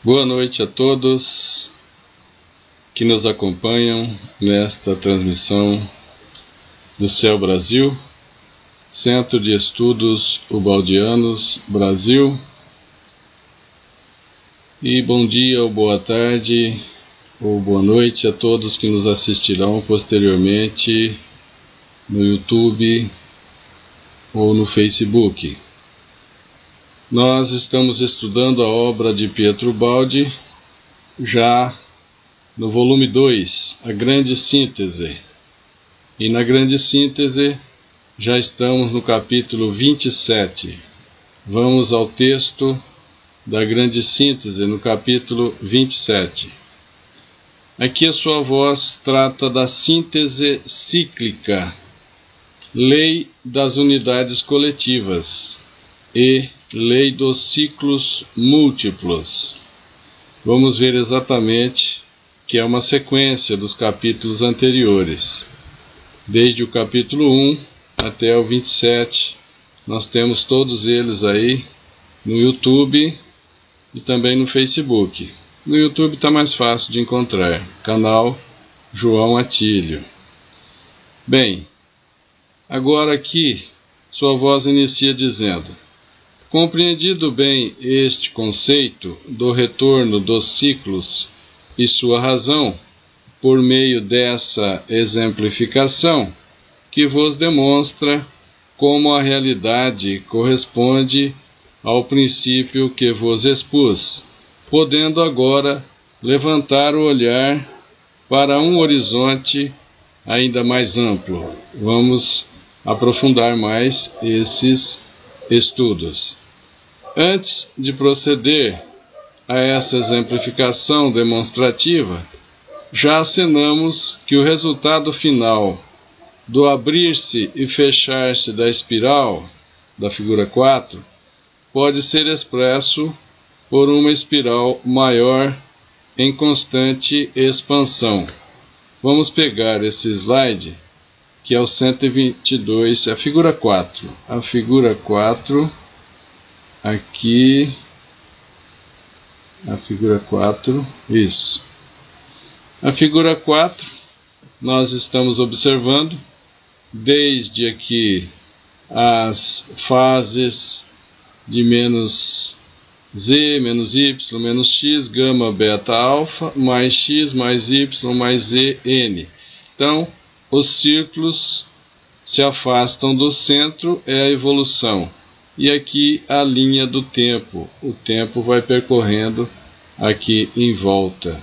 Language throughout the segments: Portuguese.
Boa noite a todos que nos acompanham nesta transmissão do Céu Brasil, Centro de Estudos Ubaldianos Brasil. E bom dia ou boa tarde ou boa noite a todos que nos assistirão posteriormente no YouTube ou no Facebook. Nós estamos estudando a obra de Pietro Ubaldi, já no volume 2, A Grande Síntese. E na Grande Síntese já estamos no capítulo 27. Vamos ao texto da Grande Síntese, no capítulo 27. Aqui a sua voz trata da síntese cíclica, lei das unidades coletivas e lei dos ciclos múltiplos. Vamos ver exatamente que é uma sequência dos capítulos anteriores. Desde o capítulo 1 até o 27, nós temos todos eles aí no YouTube e também no Facebook. No YouTube está mais fácil de encontrar, canal João Atílio. Bem, agora aqui sua voz inicia dizendo: compreendido bem este conceito do retorno dos ciclos e sua razão, por meio dessa exemplificação, que vos demonstra como a realidade corresponde ao princípio que vos expus, podendo agora levantar o olhar para um horizonte ainda mais amplo. Vamos aprofundar mais esses estudos. Antes de proceder a essa exemplificação demonstrativa, já assinamos que o resultado final do abrir-se e fechar-se da espiral, da figura 4, pode ser expresso por uma espiral maior em constante expansão. Vamos pegar esse slide, que é o 122, a figura 4. A figura 4, aqui, a figura 4, isso. A figura 4, nós estamos observando, desde aqui, as fases de menos Z, menos Y, menos X, gama, beta, alfa, mais X, mais Y, mais Z, N. Então, os círculos se afastam do centro, é a evolução. E aqui a linha do tempo. O tempo vai percorrendo aqui em volta.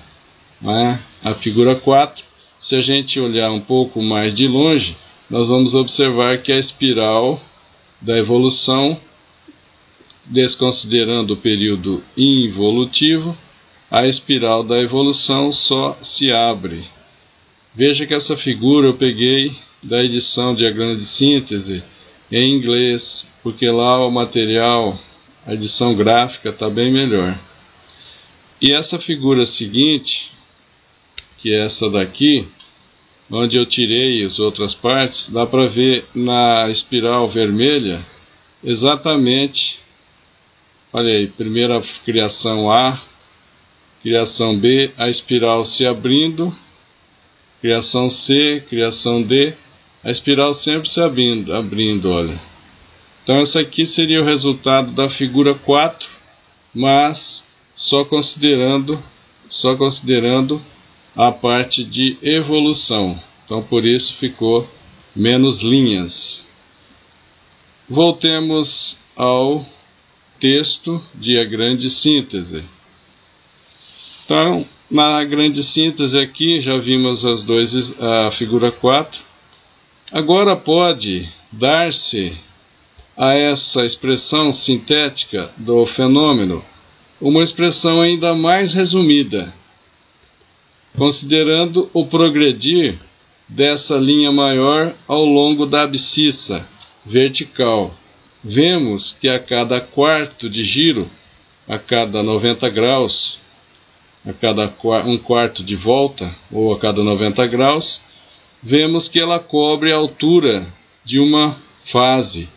A figura 4, se a gente olhar um pouco mais de longe, nós vamos observar que a espiral da evolução, desconsiderando o período involutivo, a espiral da evolução só se abre. Veja que essa figura eu peguei da edição de A Grande Síntese em inglês, porque lá o material, a edição gráfica está bem melhor. E essa figura seguinte, que é essa daqui, onde eu tirei as outras partes, dá para ver na espiral vermelha exatamente, olha aí, primeira criação A, criação B, a espiral se abrindo, criação C, criação D, a espiral sempre se abrindo, olha. Então essa aqui seria o resultado da figura 4, mas só considerando a parte de evolução. Então por isso ficou menos linhas. Voltemos ao texto de A Grande Síntese. Então, na Grande Síntese aqui, já vimos a figura 4. Agora pode dar-se a essa expressão sintética do fenômeno uma expressão ainda mais resumida, considerando o progredir dessa linha maior ao longo da abscissa vertical. Vemos que a cada quarto de giro, a cada 90 graus, a cada um quarto de volta, ou a cada 90 graus, vemos que ela cobre a altura de uma fase.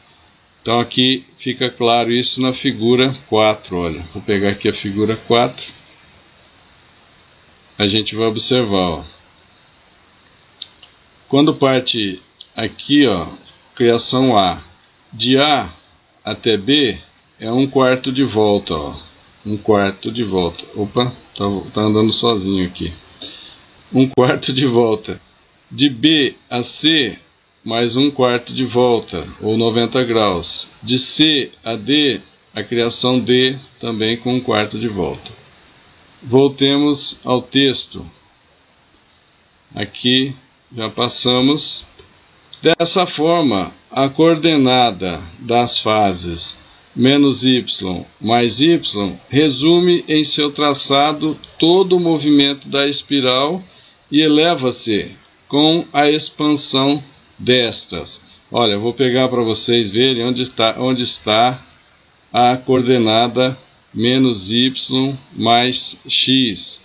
Então aqui fica claro isso na figura 4, olha. Vou pegar aqui a figura 4. a gente vai observar, ó. Quando parte aqui, ó, criação A, de A até B é 1/4 de volta, ó. 1/4 de volta. Opa, tá andando sozinho aqui. 1/4 de volta. De B a C, mais 1/4 de volta, ou 90 graus. De C a D, a criação D também com 1/4 de volta. Voltemos ao texto. Aqui já passamos. Dessa forma, a coordenada das fases menos y mais y resume em seu traçado todo o movimento da espiral e eleva-se com a expansão destas. Olha, eu vou pegar para vocês verem onde está a coordenada menos y mais x.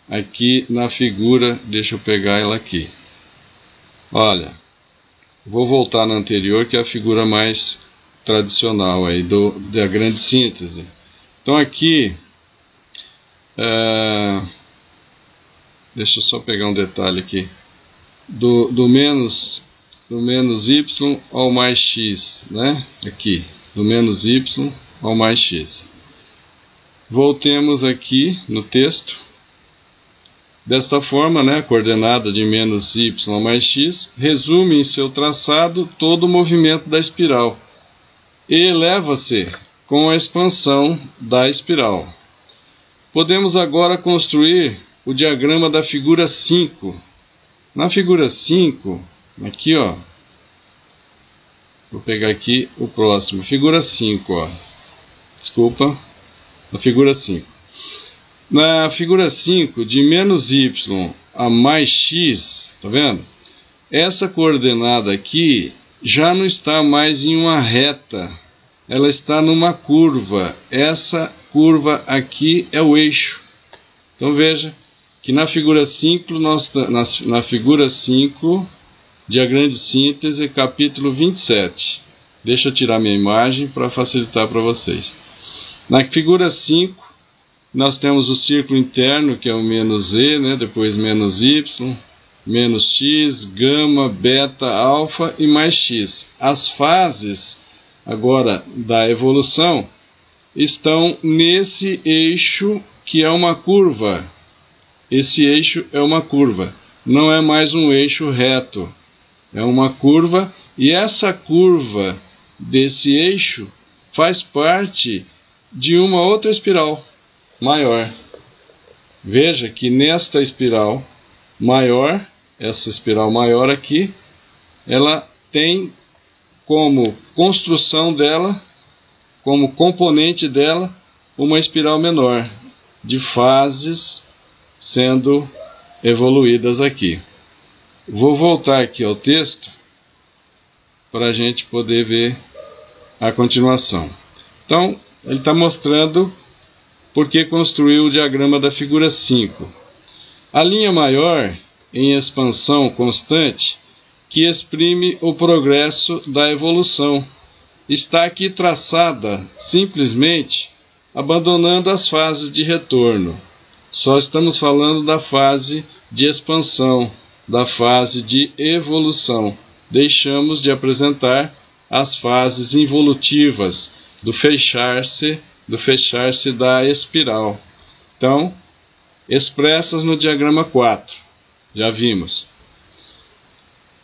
Aqui na figura, deixa eu pegar ela aqui. Olha, vou voltar na anterior, que é a figura mais tradicional aí da grande síntese. Então aqui, deixa eu só pegar um detalhe aqui, do menos y ao mais x, né? Aqui, do menos y ao mais x. Voltemos aqui no texto. Desta forma, né, a coordenada de menos y mais x resume em seu traçado todo o movimento da espiral e eleva-se com a expansão da espiral. Podemos agora construir o diagrama da figura 5. Na figura 5, aqui, ó, vou pegar aqui o próximo, figura 5, ó, desculpa, na figura 5. Na figura 5, de menos y a mais x, tá vendo? Essa coordenada aqui já não está mais em uma reta, ela está numa curva. Essa curva aqui é o eixo. Então veja que na figura 5, na figura 5, diagrama de síntese, capítulo 27. Deixa eu tirar minha imagem para facilitar para vocês. Na figura 5, nós temos o círculo interno, que é o menos e, né? Depois menos y, menos x, gama, beta, alfa e mais x. As fases agora da evolução estão nesse eixo que é uma curva. Esse eixo é uma curva, não é mais um eixo reto, é uma curva, e essa curva desse eixo faz parte de uma outra espiral maior. Veja que nesta espiral maior, essa espiral maior aqui, ela tem como construção dela, como componente dela, uma espiral menor, de fases sendo evoluídas aqui. Vou voltar aqui ao texto para a gente poder ver a continuação. Então, ele está mostrando porque construiu o diagrama da figura 5. A linha maior, em expansão constante, que exprime o progresso da evolução, está aqui traçada simplesmente abandonando as fases de retorno. Só estamos falando da fase de expansão, da fase de evolução. Deixamos de apresentar as fases involutivas do fechar-se da espiral. Então, expressas no diagrama 4, já vimos.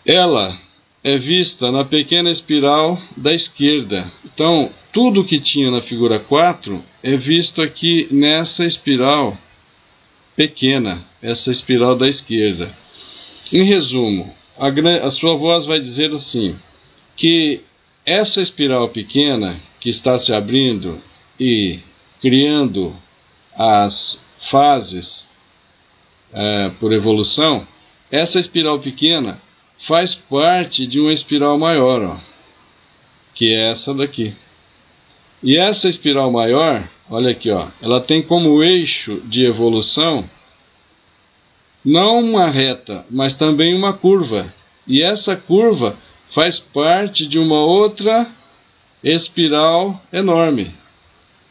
Ela é vista na pequena espiral da esquerda. Então, tudo que tinha na figura 4 é visto aqui nessa espiral pequena, essa espiral da esquerda. Em resumo, a sua voz vai dizer assim, que essa espiral pequena que está se abrindo e criando as fases por evolução, essa espiral pequena faz parte de uma espiral maior, ó, que é essa daqui. E essa espiral maior, olha aqui, ó, ela tem como eixo de evolução não uma reta, mas também uma curva. E essa curva faz parte de uma outra espiral enorme.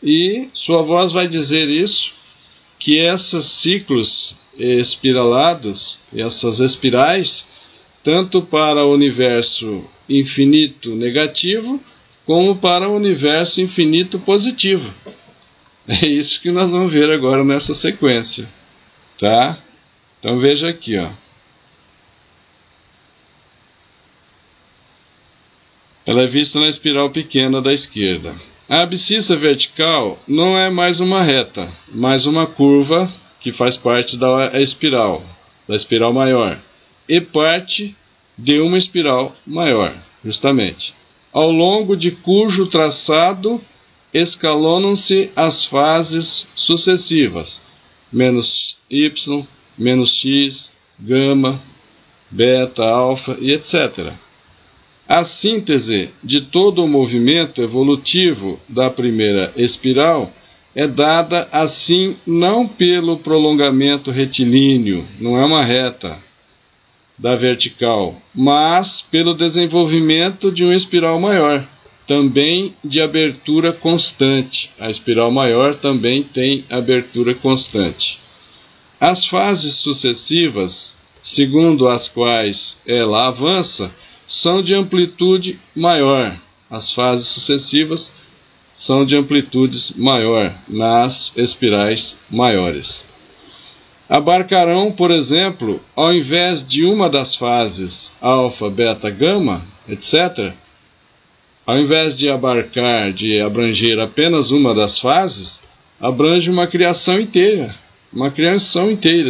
E sua voz vai dizer isso, que esses ciclos espiralados, essas espirais, tanto para o universo infinito negativo, como para o universo infinito positivo. É isso que nós vamos ver agora nessa sequência, tá? Então veja aqui, ó. Ela é vista na espiral pequena da esquerda. A abscissa vertical não é mais uma reta, mas uma curva que faz parte da espiral maior, e parte de uma espiral maior, justamente, ao longo de cujo traçado escalonam-se as fases sucessivas, menos y, menos x, gama, beta, alfa e etc. A síntese de todo o movimento evolutivo da primeira espiral é dada assim não pelo prolongamento retilíneo, não é uma reta, da vertical, mas pelo desenvolvimento de uma espiral maior, também de abertura constante. A espiral maior também tem abertura constante. As fases sucessivas, segundo as quais ela avança, são de amplitude maior. As fases sucessivas são de amplitudes maior nas espirais maiores. Abarcarão, por exemplo, ao invés de uma das fases alfa, beta, gama, etc., ao invés de abranger apenas uma das fases, abrange uma criação inteira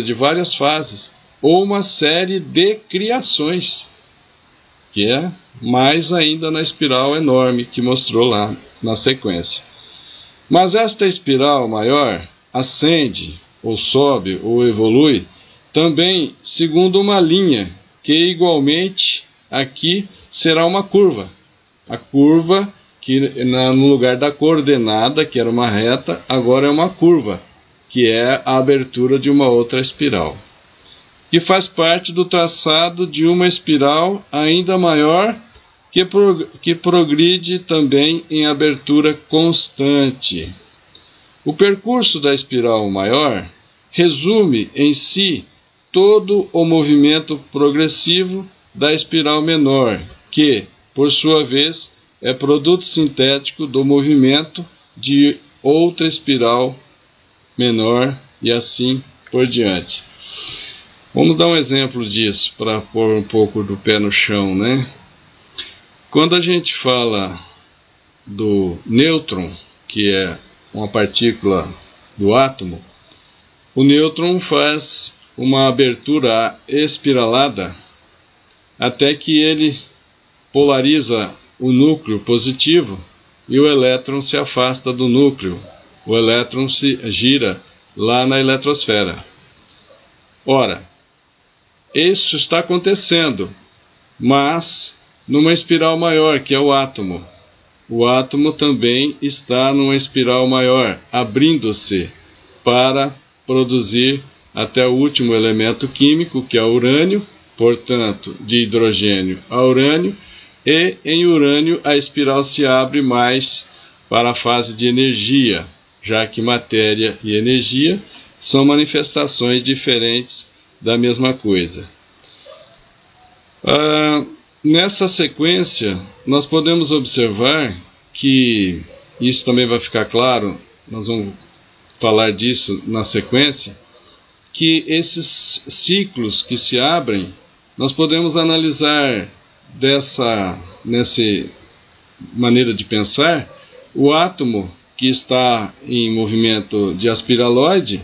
de várias fases, ou uma série de criações, que é mais ainda na espiral enorme que mostrou lá na sequência. Mas esta espiral maior ascende, ou sobe, ou evolui, também segundo uma linha, que igualmente aqui será uma curva. A curva, que no lugar da coordenada, que era uma reta, agora é uma curva, que é a abertura de uma outra espiral, que faz parte do traçado de uma espiral ainda maior, que progride também em abertura constante. O percurso da espiral maior resume em si todo o movimento progressivo da espiral menor, que, por sua vez, é produto sintético do movimento de outra espiral menor e assim por diante. Vamos dar um exemplo disso para pôr um pouco do pé no chão, né? Quando a gente fala do nêutron, que é uma partícula do átomo, o nêutron faz uma abertura espiralada até que ele polariza o núcleo positivo e o elétron se afasta do núcleo. O elétron se gira lá na eletrosfera. Ora, isso está acontecendo, mas numa espiral maior, que é o átomo. O átomo também está numa espiral maior, abrindo-se para produzir até o último elemento químico, que é o urânio, portanto, de hidrogênio a urânio, e em urânio a espiral se abre mais para a fase de energia, já que matéria e energia são manifestações diferentes da mesma coisa. Nessa sequência, nós podemos observar que, isso também vai ficar claro, nós vamos falar disso na sequência, que esses ciclos que se abrem, nós podemos analisar nessa maneira de pensar, o átomo que está em movimento de aspiraloide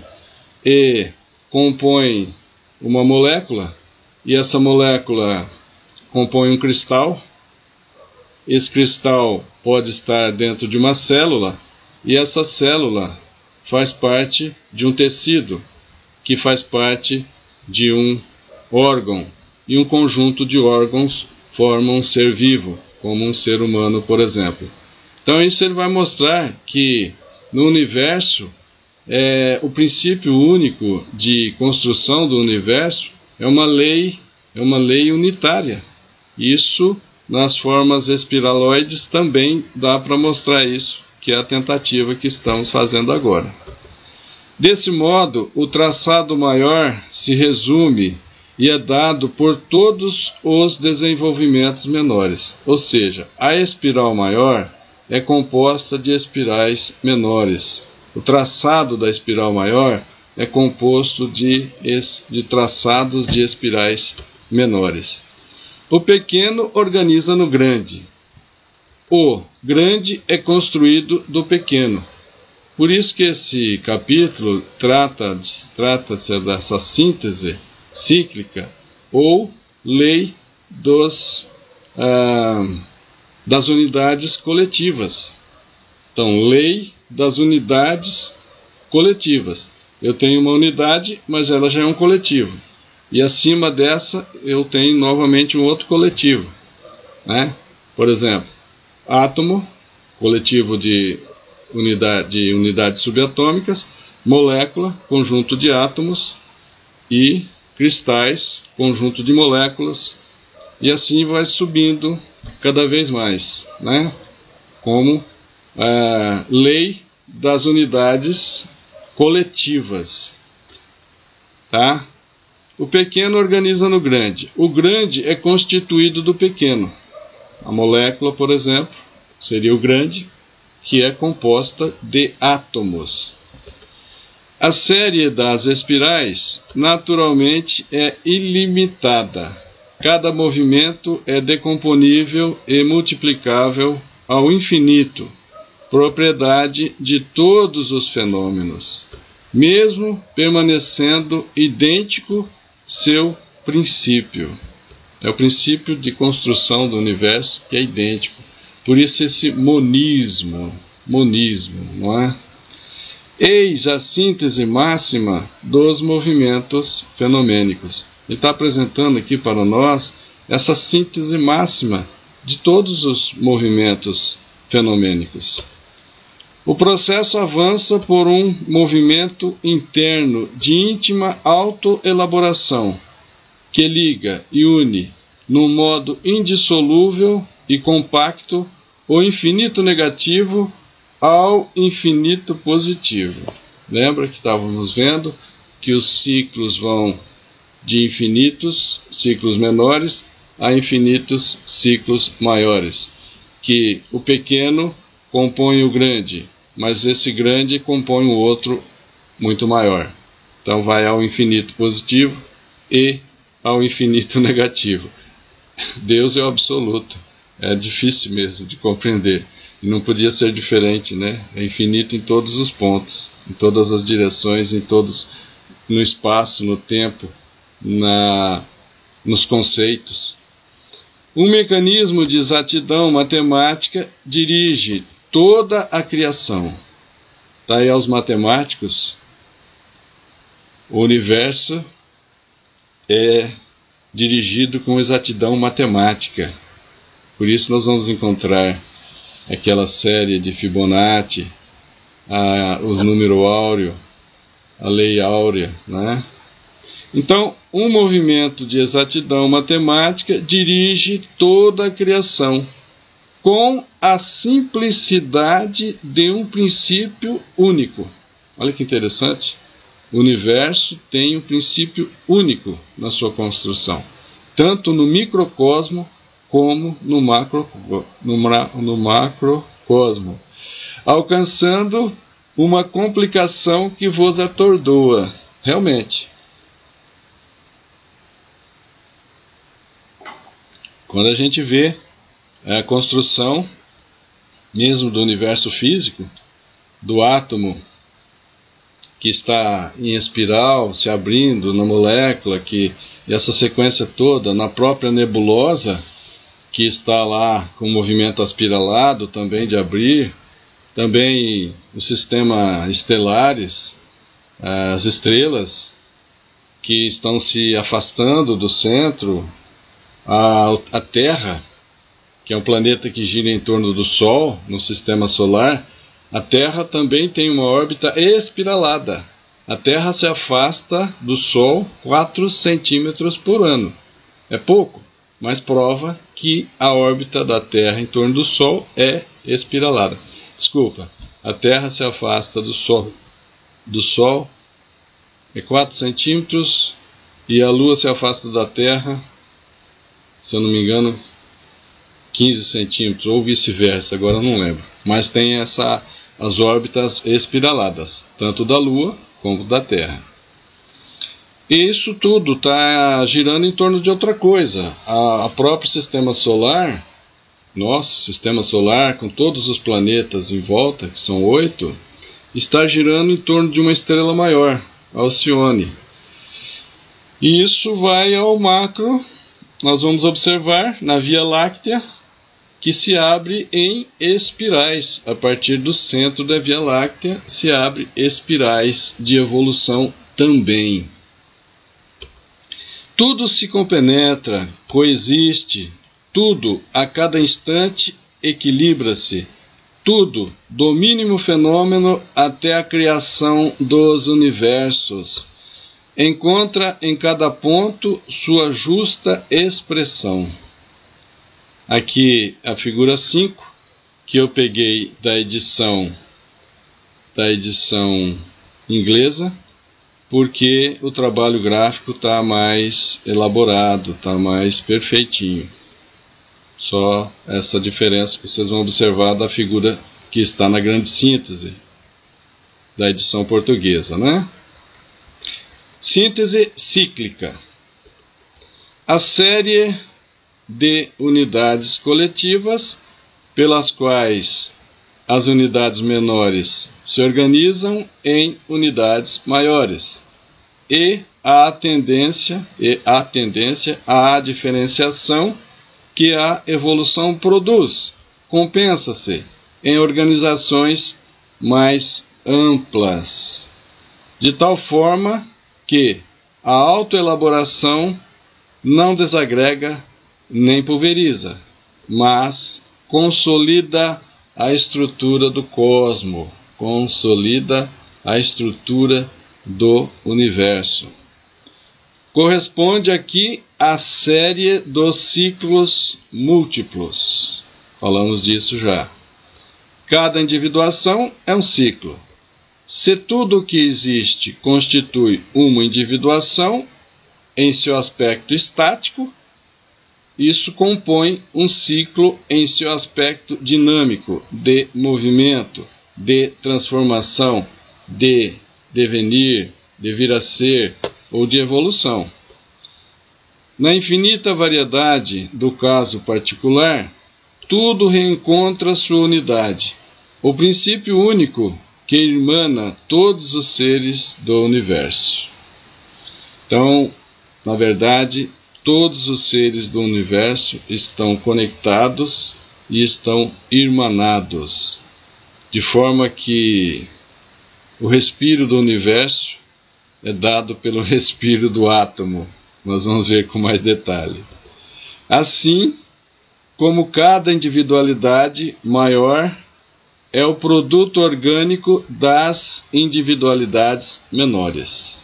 e compõe uma molécula, e essa molécula compõe um cristal. Esse cristal pode estar dentro de uma célula, e essa célula faz parte de um tecido, que faz parte de um órgão, e um conjunto de órgãos forma um ser vivo, como um ser humano, por exemplo. Então isso ele vai mostrar que no universo, o princípio único de construção do universo é uma lei unitária. Isso, nas formas espiraloides, também dá para mostrar isso, que é a tentativa que estamos fazendo agora. Desse modo, o traçado maior se resume e é dado por todos os desenvolvimentos menores. Ou seja, a espiral maior é composta de espirais menores. O traçado da espiral maior é composto de traçados de espirais menores. O pequeno organiza no grande. O grande é construído do pequeno. Por isso que esse capítulo trata-se dessa síntese cíclica ou lei das unidades coletivas. Então, lei das unidades coletivas. Eu tenho uma unidade, mas ela já é um coletivo. E acima dessa, eu tenho novamente um outro coletivo, né? Por exemplo, átomo, coletivo de unidades subatômicas, molécula, conjunto de átomos, e cristais, conjunto de moléculas, e assim vai subindo cada vez mais, né? Como lei das unidades coletivas, tá? O pequeno organiza no grande. O grande é constituído do pequeno. A molécula, por exemplo, seria o grande, que é composta de átomos. A série das espirais, naturalmente, é ilimitada. Cada movimento é decomponível e multiplicável ao infinito, propriedade de todos os fenômenos, mesmo permanecendo idêntico seu princípio. É o princípio de construção do universo que é idêntico. Por isso esse monismo, não é? Eis a síntese máxima dos movimentos fenomênicos. Ele está apresentando aqui para nós essa síntese máxima de todos os movimentos fenomênicos. O processo avança por um movimento interno de íntima autoelaboração, que liga e une, num modo indissolúvel e compacto, o infinito negativo ao infinito positivo. Lembra que estávamos vendo que os ciclos vão de infinitos ciclos menores a infinitos ciclos maiores, que o pequeno compõe o grande, mas esse grande compõe o outro muito maior. Então vai ao infinito positivo e ao infinito negativo. Deus é o absoluto. É difícil mesmo de compreender. E não podia ser diferente, né? É infinito em todos os pontos, em todas as direções, no espaço, no tempo, nos conceitos. Um mecanismo de exatidão matemática dirige toda a criação. Está aí aos matemáticos, o universo é dirigido com exatidão matemática. Por isso nós vamos encontrar aquela série de Fibonacci, o número áureo, a lei áurea, né? Então, um movimento de exatidão matemática dirige toda a criação com a simplicidade de um princípio único. Olha que interessante. O universo tem um princípio único na sua construção, tanto no microcosmo como no macrocosmo, alcançando uma complicação que vos atordoa. Realmente, quando a gente vê a construção mesmo do universo físico, do átomo que está em espiral, se abrindo na molécula, e essa sequência toda na própria nebulosa, que está lá com o movimento aspiralado também de abrir, também o sistema estelares, as estrelas que estão se afastando do centro, a Terra, que é um planeta que gira em torno do Sol, no sistema solar. A Terra também tem uma órbita espiralada. A Terra se afasta do Sol 4 centímetros por ano. É pouco, mas prova que a órbita da Terra em torno do Sol é espiralada. Desculpa, a Terra se afasta do Sol do Sol é 4 centímetros e a Lua se afasta da Terra, se eu não me engano, 15 centímetros, ou vice-versa, agora eu não lembro. Mas tem as órbitas espiraladas, tanto da Lua como da Terra. E isso tudo está girando em torno de outra coisa. A próprio Sistema Solar, nosso Sistema Solar, com todos os planetas em volta, que são 8, está girando em torno de uma estrela maior, a Alcione. E isso vai ao macro, nós vamos observar na Via Láctea, que se abre em espirais. A partir do centro da Via Láctea se abre espirais de evolução também. Tudo se compenetra, coexiste, tudo a cada instante equilibra-se, tudo, do mínimo fenômeno até a criação dos universos, encontra em cada ponto sua justa expressão. Aqui a figura 5, que eu peguei da edição inglesa, porque o trabalho gráfico está mais elaborado, está mais perfeitinho. Só essa diferença que vocês vão observar da figura que está na grande síntese da edição portuguesa, né? Síntese cíclica. A série de unidades coletivas pelas quais as unidades menores se organizam em unidades maiores e a tendência à diferenciação que a evolução produz, compensa-se em organizações mais amplas, de tal forma que a autoelaboração não desagrega nem pulveriza, mas consolida a estrutura do cosmo, consolida a estrutura do universo. Corresponde aqui à série dos ciclos múltiplos. Falamos disso já. Cada individuação é um ciclo. Se tudo o que existe constitui uma individuação em seu aspecto estático, isso compõe um ciclo em seu aspecto dinâmico, de movimento, de transformação, de devenir, de vir a ser ou de evolução. Na infinita variedade do caso particular, tudo reencontra sua unidade, o princípio único que irmana todos os seres do universo. Então, na verdade, todos os seres do universo estão conectados e estão irmanados, de forma que o respiro do universo é dado pelo respiro do átomo. Nós vamos ver com mais detalhe. Assim como cada individualidade maior é o produto orgânico das individualidades menores.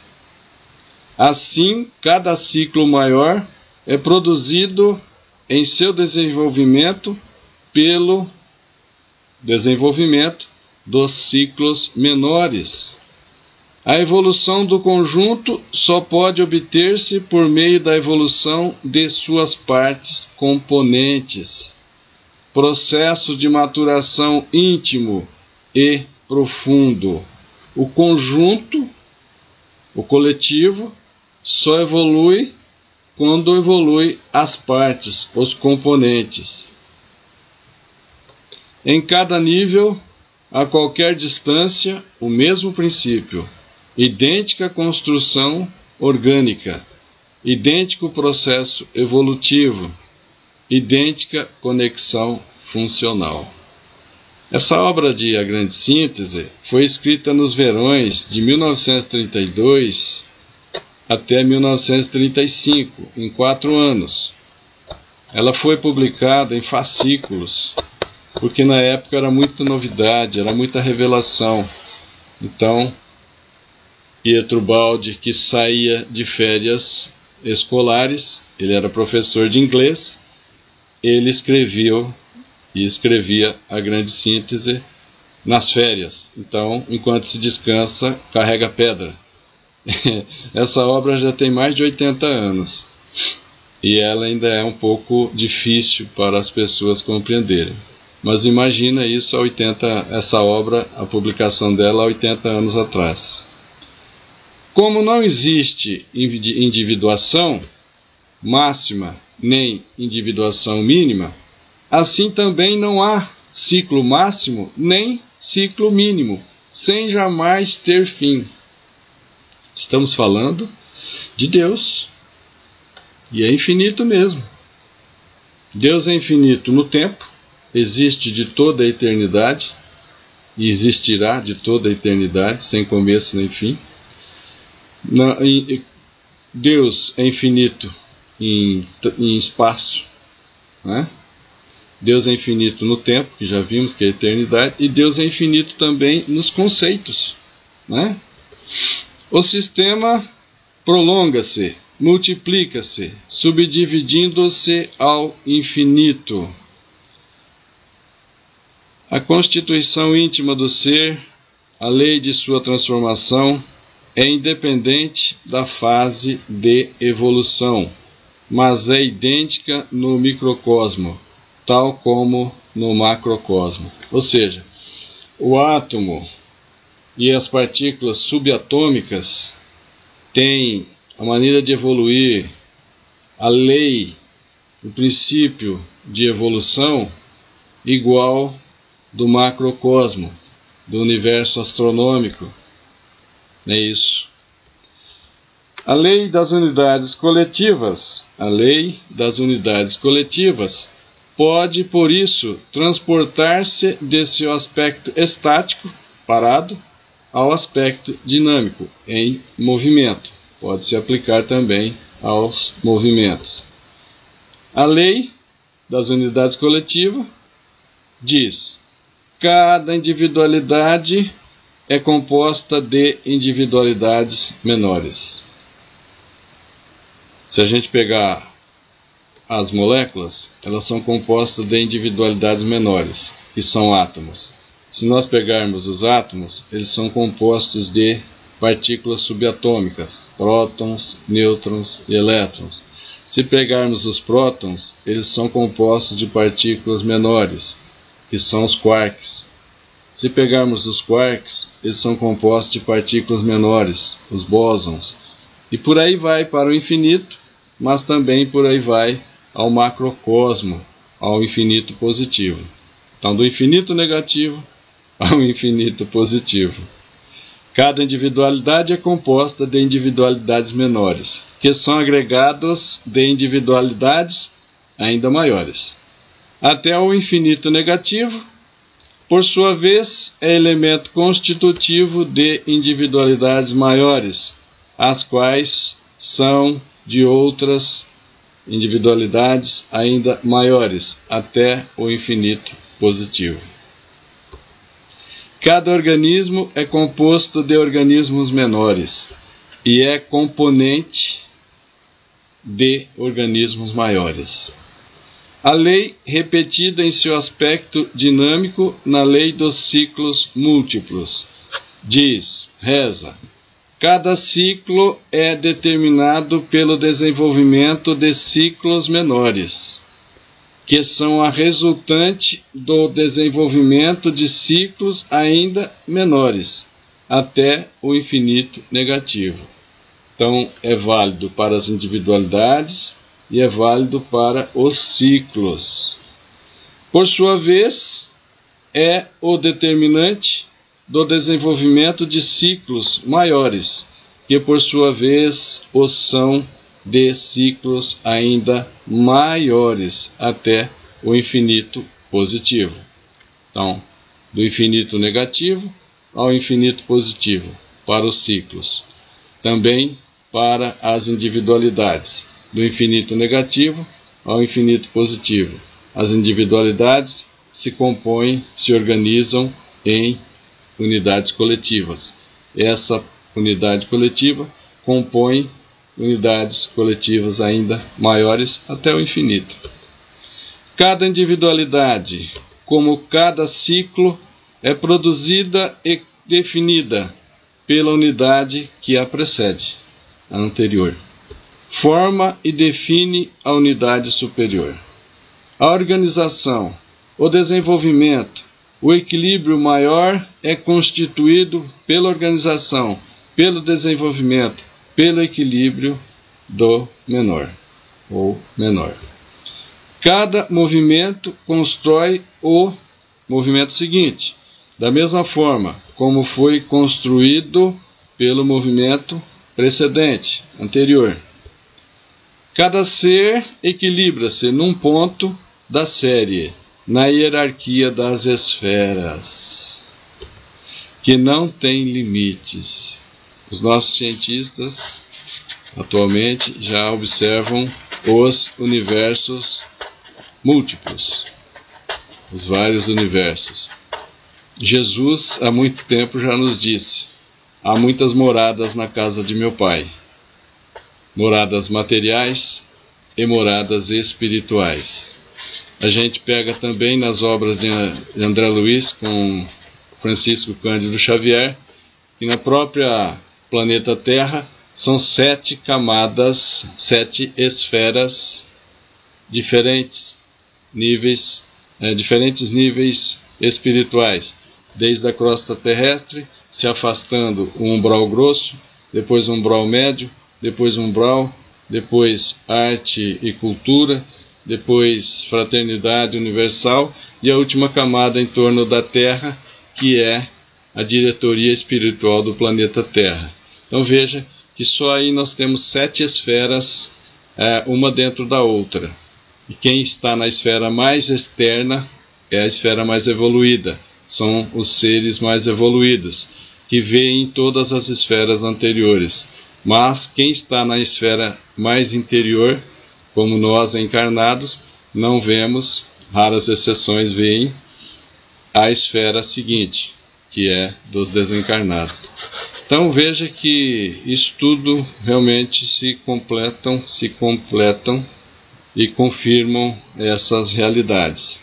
Assim, cada ciclo maior é produzido em seu desenvolvimento pelo desenvolvimento dos ciclos menores. A evolução do conjunto só pode obter-se por meio da evolução de suas partes componentes. Processo de maturação íntimo e profundo. O conjunto, o coletivo, só evolui quando evolui as partes, os componentes. Em cada nível, a qualquer distância, o mesmo princípio, idêntica construção orgânica, idêntico processo evolutivo, idêntica conexão funcional. Essa obra de A Grande Síntese foi escrita nos verões de 1932 até 1935, em 4 anos. Ela foi publicada em fascículos, porque na época era muita novidade, era muita revelação. Então, Pietro Baldi, que saía de férias escolares, ele era professor de inglês, ele escrevia A Grande Síntese nas férias. Então, enquanto se descansa, carrega pedra. Essa obra já tem mais de 80 anos. E ela ainda é um pouco difícil para as pessoas compreenderem. Mas imagina isso essa obra, a publicação dela há 80 anos atrás. Como não existe individuação máxima nem individuação mínima, assim também não há ciclo máximo nem ciclo mínimo, sem jamais ter fim. Estamos falando de Deus. E é infinito mesmo. Deus é infinito no tempo, existe de toda a eternidade, e existirá de toda a eternidade, sem começo nem fim. Deus é infinito em espaço, né? Deus é infinito no tempo, que já vimos que é a eternidade, e Deus é infinito também nos conceitos, né? O sistema prolonga-se, multiplica-se, subdividindo-se ao infinito. A constituição íntima do ser, a lei de sua transformação, é independente da fase de evolução, mas é idêntica no microcosmo, tal como no macrocosmo. Ou seja, o átomo e as partículas subatômicas têm a maneira de evoluir, a lei, o princípio de evolução igual do macrocosmo, do universo astronômico. É isso. A lei das unidades coletivas, pode, por isso, transportar-se de seu aspecto estático, parado, ao aspecto dinâmico, em movimento. Pode se aplicar também aos movimentos. A lei das unidades coletivas diz: cada individualidade é composta de individualidades menores. Se a gente pegar as moléculas, elas são compostas de individualidades menores, que são átomos. Se nós pegarmos os átomos, eles são compostos de partículas subatômicas, prótons, nêutrons e elétrons. Se pegarmos os prótons, eles são compostos de partículas menores, que são os quarks. Se pegarmos os quarks, eles são compostos de partículas menores, os bósons. E por aí vai para o infinito, mas também por aí vai ao macrocosmo, ao infinito positivo. Então, do infinito negativo ao infinito positivo. Cada individualidade é composta de individualidades menores, que são agregados de individualidades ainda maiores. Até o infinito negativo, por sua vez, é elemento constitutivo de individualidades maiores, as quais são de outras individualidades ainda maiores, até o infinito positivo. Cada organismo é composto de organismos menores e é componente de organismos maiores. A lei, repetida em seu aspecto dinâmico na lei dos ciclos múltiplos, reza: cada ciclo é determinado pelo desenvolvimento de ciclos menores, que são a resultante do desenvolvimento de ciclos ainda menores, até o infinito negativo. Então, é válido para as individualidades e é válido para os ciclos. Por sua vez, é o determinante do desenvolvimento de ciclos maiores, que por sua vez os são de ciclos ainda maiores, até o infinito positivo. Então, do infinito negativo ao infinito positivo, para os ciclos. Também para as individualidades, do infinito negativo ao infinito positivo. As individualidades se compõem, se organizam em unidades coletivas. Essa unidade coletiva compõe unidades coletivas ainda maiores até o infinito. Cada individualidade, como cada ciclo, é produzida e definida pela unidade que a precede, a anterior. Forma e define a unidade superior. A organização, o desenvolvimento, o equilíbrio maior é constituído pela organização, pelo desenvolvimento, pelo equilíbrio do menor, ou menor. Cada movimento constrói o movimento seguinte, da mesma forma como foi construído pelo movimento precedente, anterior. Cada ser equilibra-se num ponto da série, na hierarquia das esferas, que não tem limites. Os nossos cientistas atualmente já observam os universos múltiplos, os vários universos. Jesus há muito tempo já nos disse: há muitas moradas na casa de meu Pai, moradas materiais e moradas espirituais. A gente pega também nas obras de André Luiz com Francisco Cândido Xavier, que na própria planeta Terra são 7 camadas, 7 esferas diferentes níveis espirituais, desde a crosta terrestre, se afastando o umbral grosso, depois o umbral médio, depois o umbral, depois arte e cultura, depois fraternidade universal e a última camada em torno da Terra, que é a diretoria espiritual do planeta Terra. Então veja que só aí nós temos 7 esferas, uma dentro da outra. E quem está na esfera mais externa é a esfera mais evoluída. São os seres mais evoluídos, que veem todas as esferas anteriores. Mas quem está na esfera mais interior, como nós encarnados, não vemos, raras exceções veem, a esfera seguinte, que é dos desencarnados. Então veja que isso tudo realmente se completam e confirmam essas realidades.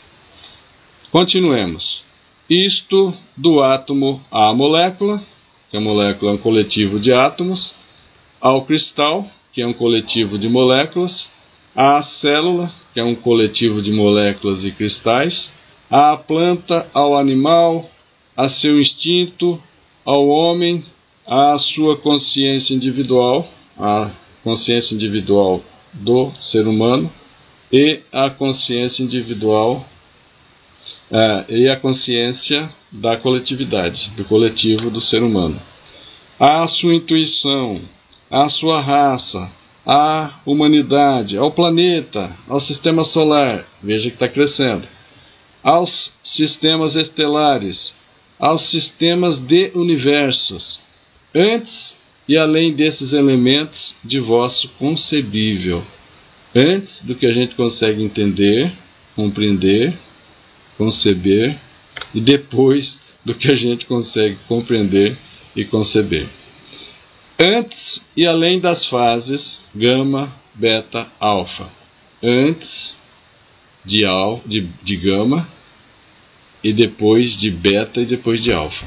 Continuemos. Isto do átomo à molécula, que a molécula é um coletivo de átomos, ao cristal, que é um coletivo de moléculas, à célula, que é um coletivo de moléculas e cristais, à planta, ao animal, a seu instinto, ao homem, à sua consciência individual, a consciência individual do ser humano, e a consciência individual e a consciência da coletividade, do coletivo do ser humano. À sua intuição, à sua raça, à humanidade, ao planeta, ao sistema solar, veja que está crescendo, aos sistemas estelares, aos sistemas de universos, antes e além desses elementos de vosso concebível, antes do que a gente consegue entender, compreender, conceber, e depois do que a gente consegue compreender e conceber. Antes e além das fases gama, beta, alfa. Antes de gama, e depois de beta e depois de alfa.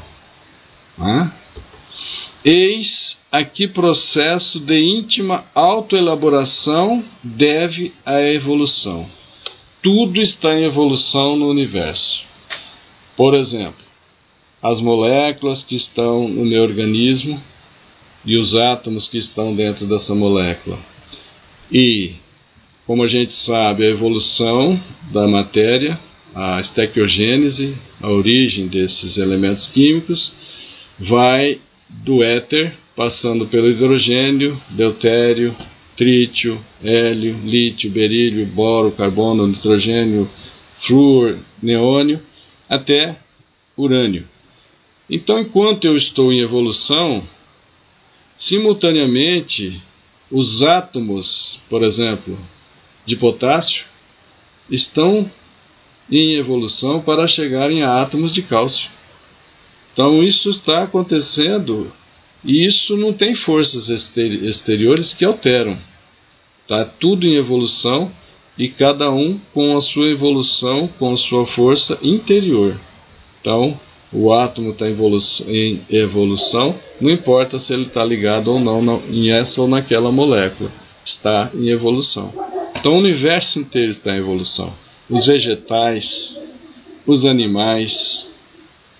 Eis a que processo de íntima autoelaboração deve a evolução. Tudo está em evolução no universo. Por exemplo, as moléculas que estão no meu organismo e os átomos que estão dentro dessa molécula. E, como a gente sabe, a evolução da matéria, a estequiogênese, a origem desses elementos químicos, vai do éter, passando pelo hidrogênio, deutério, trítio, hélio, lítio, berílio, boro, carbono, nitrogênio, flúor, neônio, até urânio. Então, enquanto eu estou em evolução, simultaneamente, os átomos, por exemplo, de potássio, estão em evolução para chegarem a átomos de cálcio. Então isso está acontecendo e isso não tem forças exteriores que alteram. Está tudo em evolução e cada um com a sua evolução, com a sua força interior. Então o átomo está em evolução, não importa se ele está ligado ou não em essa ou naquela molécula, está em evolução. Então o universo inteiro está em evolução. Os vegetais, os animais,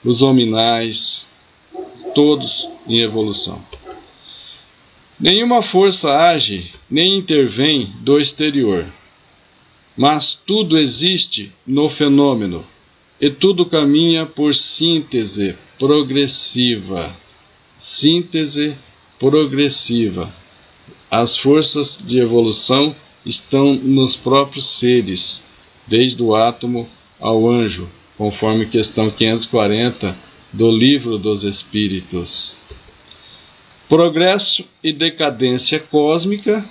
os hominais, todos em evolução. Nenhuma força age nem intervém do exterior, mas tudo existe no fenômeno, e tudo caminha por síntese progressiva. Síntese progressiva. As forças de evolução estão nos próprios seres, desde o átomo ao anjo, conforme questão 540 do Livro dos Espíritos. Progresso e decadência cósmica,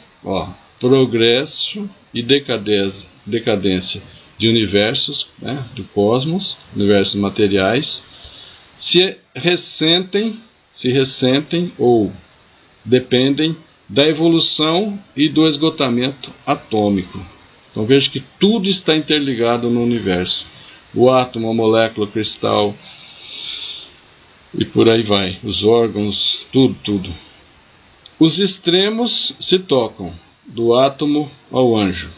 progresso e decadência de universos, do cosmos, universos materiais, se ressentem ou dependem da evolução e do esgotamento atômico. Então veja que tudo está interligado no universo. O átomo, a molécula, o cristal, e por aí vai. Os órgãos, tudo. Os extremos se tocam, do átomo ao anjo.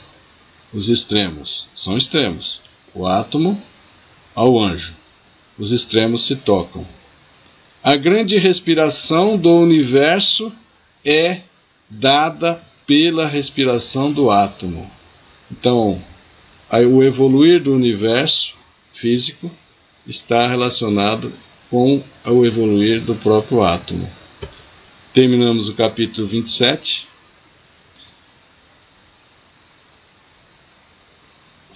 Os extremos são extremos. O átomo ao anjo. Os extremos se tocam. A grande respiração do universo é dada pela respiração do átomo. Então, o evoluir do universo físico está relacionado com o evoluir do próprio átomo. Terminamos o capítulo 27.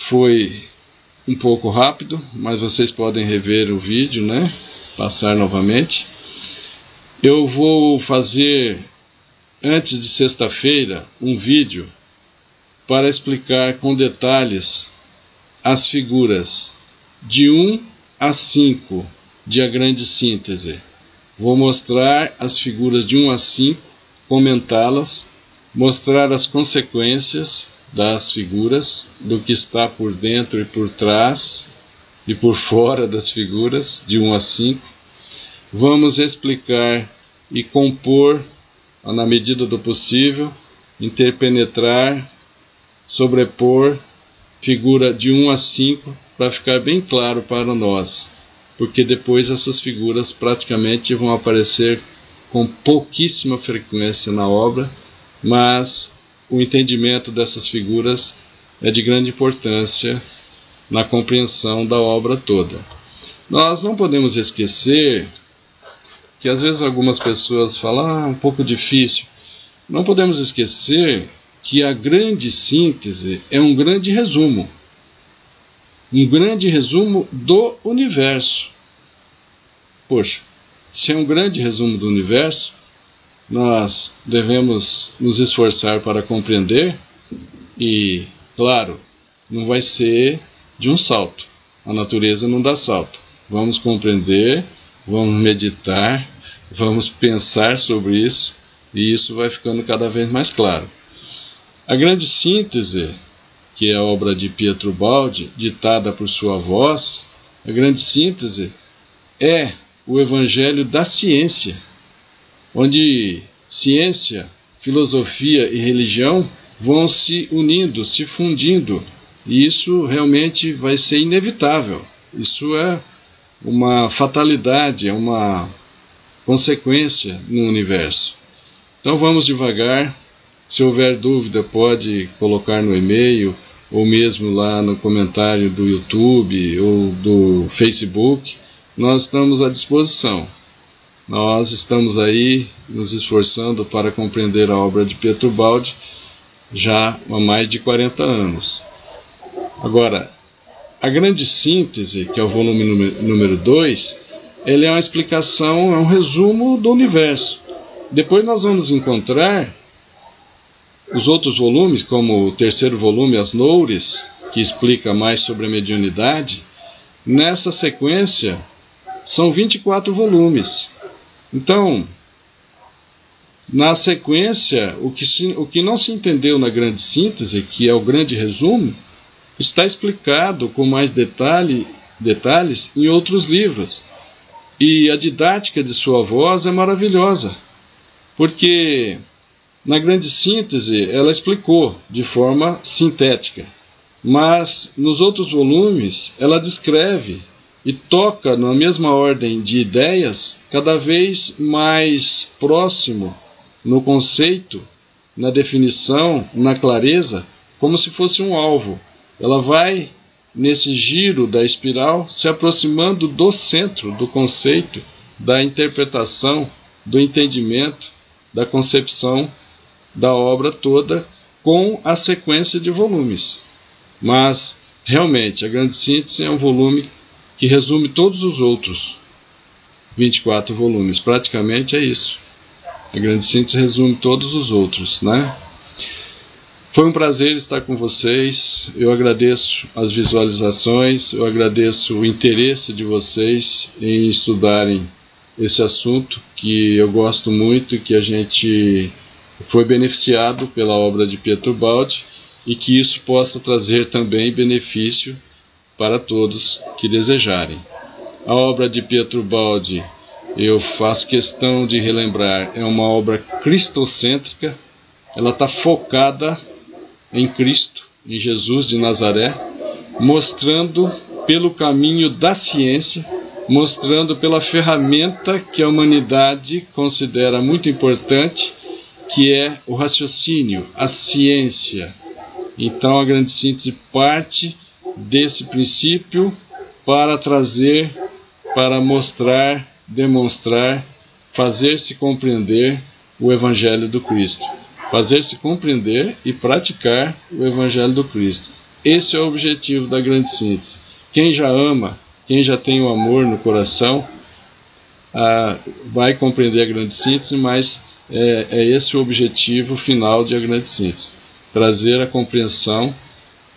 Foi um pouco rápido, mas vocês podem rever o vídeo, passar novamente. Eu vou fazer, antes de sexta-feira, um vídeo para explicar com detalhes as figuras de 1 a 5 de A Grande Síntese. Vou mostrar as figuras de 1 a 5, comentá-las, mostrar as consequências das figuras, do que está por dentro e por trás e por fora das figuras, de 1 a 5. Vamos explicar e compor, na medida do possível, interpenetrar, sobrepor figura de 1 a 5 para ficar bem claro para nós, porque depois essas figuras praticamente vão aparecer com pouquíssima frequência na obra, mas o entendimento dessas figuras é de grande importância na compreensão da obra toda. Nós não podemos esquecer que às vezes algumas pessoas falam, um pouco difícil. Não podemos esquecer que a grande síntese é um grande resumo do universo. Poxa, se é um grande resumo do universo, nós devemos nos esforçar para compreender e, claro, não vai ser de um salto. A natureza não dá salto. Vamos compreender, vamos meditar, vamos pensar sobre isso e isso vai ficando cada vez mais claro. A Grande Síntese, que é a obra de Pietro Baldi, ditada por sua voz, a Grande Síntese é o Evangelho da ciência, onde ciência, filosofia e religião vão se unindo, se fundindo, e isso realmente vai ser inevitável. Isso é uma fatalidade, é uma consequência no universo. Então vamos devagar. Se houver dúvida, pode colocar no e-mail, ou mesmo lá no comentário do YouTube ou do Facebook. Nós estamos à disposição. Nós estamos aí nos esforçando para compreender a obra de Pietro Baldi já há mais de 40 anos. Agora, a Grande Síntese, que é o volume número 2, ele é uma explicação, é um resumo do universo. Depois nós vamos encontrar os outros volumes, como o terceiro volume, As Noures, que explica mais sobre a mediunidade. Nessa sequência, são 24 volumes. Então, na sequência, o que não se entendeu na Grande Síntese, que é o grande resumo, está explicado com mais detalhes em outros livros. E a didática de sua voz é maravilhosa, porque na grande síntese ela explicou de forma sintética, mas nos outros volumes ela descreve e toca na mesma ordem de ideias, cada vez mais próximo no conceito, na definição, na clareza, como se fosse um alvo. Ela vai, nesse giro da espiral, se aproximando do centro do conceito, da interpretação, do entendimento, da concepção da obra toda, com a sequência de volumes. Mas, realmente, a grande síntese é um volume que resume todos os outros 24 volumes. Praticamente é isso. A grande síntese resume todos os outros, né? Foi um prazer estar com vocês. Eu agradeço as visualizações, eu agradeço o interesse de vocês em estudarem esse assunto que eu gosto muito e que a gente foi beneficiado pela obra de Pietro Baldi, e que isso possa trazer também benefício para todos que desejarem. A obra de Pietro Baldi, eu faço questão de relembrar, é uma obra cristocêntrica. Ela está focada em Cristo, em Jesus de Nazaré, mostrando pelo caminho da ciência, mostrando pela ferramenta que a humanidade considera muito importante, que é o raciocínio, a ciência. Então a grande síntese parte desse princípio para trazer, para mostrar, demonstrar, fazer-se compreender o Evangelho do Cristo. Fazer-se compreender e praticar o Evangelho do Cristo. Esse é o objetivo da grande síntese. Quem já ama, quem já tem o amor no coração, vai compreender a grande síntese, mas é esse o objetivo final de a grande síntese. Trazer a compreensão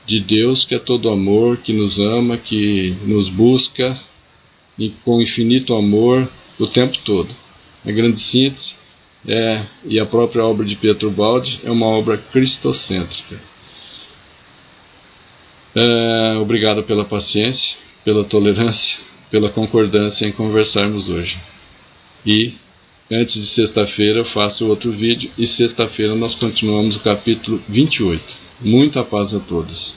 de Deus, que é todo amor, que nos ama, que nos busca com infinito amor o tempo todo. A grande síntese e a própria obra de Pietro Baldi é uma obra cristocêntrica. Obrigado pela paciência, pela tolerância, pela concordância em conversarmos hoje. E antes de sexta-feira eu faço outro vídeo, e sexta-feira nós continuamos o capítulo 28. Muita paz a todos.